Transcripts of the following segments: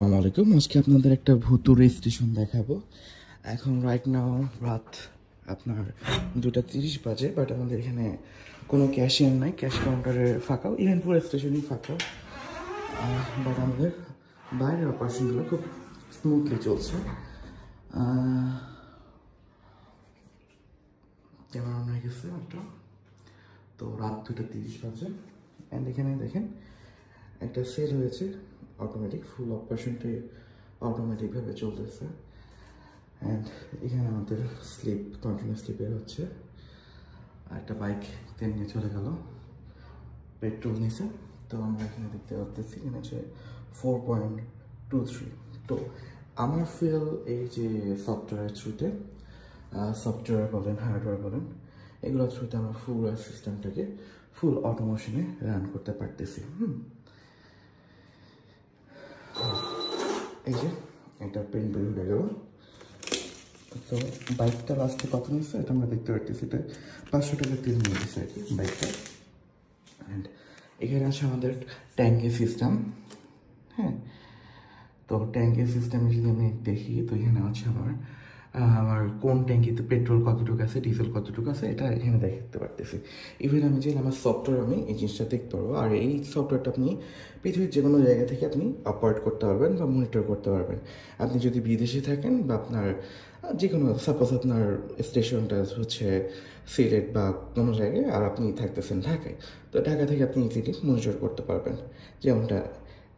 আসসালামু আলাইকুম। আজকে আপনাদের একটা ভুতুড়ে স্টেশন দেখাবো। এখন রাইট নাও রাত আপনার 2:30 বাজে, বাট আমাদের এখানে কোনো ক্যাশিয়ার নাই, ক্যাশ কাউন্টারে ফাঁকা, ইভেন পুরো স্টেশনই ফাঁকা। বাট আমাদের বাইরের অপারেশনগুলো খুব স্মুথলি চলছে। ক্যামেরা অন হয়ে গেছে একটা, তো রাত 2:30 বাজে। অ্যান্ড এখানে দেখেন একটা সেল হয়েছে অটোমেটিক, ফুল অপারেশনটি অটোমেটিকভাবে চলতেছে। অ্যান্ড এখানে আমাদের স্লিপ কন্টিনিউস স্লিপের হচ্ছে। আর একটা বাইক তেল নিয়ে চলে গেল, পেট্রোল নিছে। তো আমরা এখানে দেখতে পাচ্ছি এখানে হচ্ছে 4.23। তো আমার ফিল এই যে সফটওয়্যার থ্রুতে, সফটওয়্যার বলেন হার্ডওয়্যার বলেন, এগুলোর থ্রুতে আমরা ফুল সিস্টেমটাকে ফুল অটোমেশনে রান করতে পারতেছি। এই যে এটা প্রিন্ট বের হয়ে গেল। তো বাইকটা লাস্টে কত নিচ্ছে এটা আমরা দেখতে পাচ্ছি, এটা 500 টাকা তেল নিয়ে দিচ্ছে আর কি বাইকটা। অ্যান্ড এখানে আছে আমাদের ট্যাঙ্কি সিস্টেম। হ্যাঁ, তো ট্যাঙ্কি সিস্টেমে যদি আমি দেখি, তো এখানে আছে আমার কোন ট্যাঙ্কিতে পেট্রোল কতটুকু আছে, ডিজেল কতটুকু আছে, এটা এখানে দেখতে পারতেছি। ইভেন আমি যে আমার সফটওয়্যার, আমি এই জিনিসটা দেখতে পারবো। আর এই সফটওয়্যারটা আপনি পৃথিবীর যে কোনো জায়গা থেকে আপনি অপারেট করতে পারবেন বা মনিটর করতে পারবেন। আপনি যদি বিদেশে থাকেন বা আপনার যে কোনো, সাপোজ আপনার স্টেশনটা হচ্ছে সিলেট বা কোনো জায়গায়, আর আপনি থাকতেছেন ঢাকায়, তো ঢাকা থেকে আপনি ইজিলি মনিটর করতে পারবেন। যেমনটা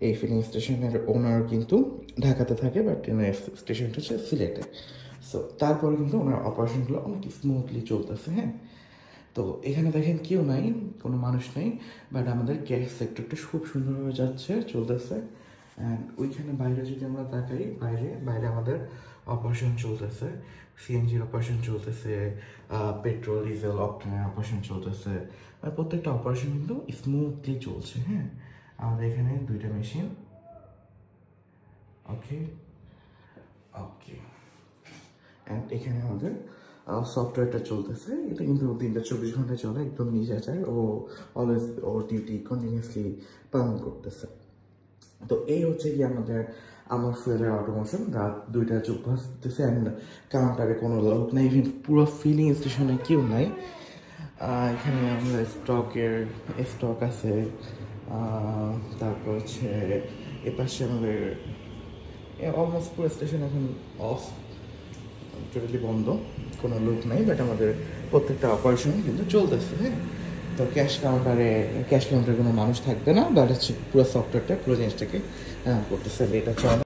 এই ফিলিং স্টেশনের ওনার কিন্তু ঢাকাতে থাকে, বাট ট্রেনের স্টেশনটা হচ্ছে সিলেটে। সো তারপরে কিন্তু ওনার অপারেশনগুলো অনেক স্মুথলি চলতেছে। হ্যাঁ, তো এখানে দেখেন কেউ নাই, কোনো মানুষ নেই, বাট আমাদের ক্যাশ সেক্টরটা খুব সুন্দরভাবে যাচ্ছে, চলতেছে। অ্যান্ড ওইখানে বাইরে যদি আমরা তাকাই, বাইরে আমাদের অপারেশন চলতেছে, সিএনজির অপারেশন চলতেছে, পেট্রোল ডিজেল অকটেনের অপারেশন চলতেছে। আর প্রত্যেকটা অপারেশন কিন্তু স্মুথলি চলছে। হ্যাঁ, আমাদের এখানে 2টা মেশিন। ওকে, অ্যান্ড এখানে আমাদের সফটওয়্যারটা চলতেছে। এটা কিন্তু দিনটা 24 ঘন্টায় চলে, একদম নির্ঝাচার, ও অলওয়েজ ওর ডিউটি কন্টিনিউসলি পালন করতেছে। তো এই হচ্ছে কি আমার ফুয়েলের অটোমেশন। রাত 2টা বাজতেছে, অ্যান্ড কাউন্টারে কোনো লোক নেই, ইভেন পুরো ফিলিং স্টেশনে কেউ নাই। এখানে আমরা স্টক আছে। তারপর হচ্ছে এপাশে আমাদের অলমোস্ট পুরো স্টেশন এখন অফ, টোটালি বন্ধ, কোনো লোক নাই, বাট আমাদের প্রত্যেকটা অপারেশন কিন্তু চলতেছে। হ্যাঁ, তো ক্যাশ কাউন্টারে কোনো মানুষ থাকবে না, বাট হচ্ছে পুরো সফটওয়্যারটা পুরো জিনিসটাকে করতেছে। এটা চলে।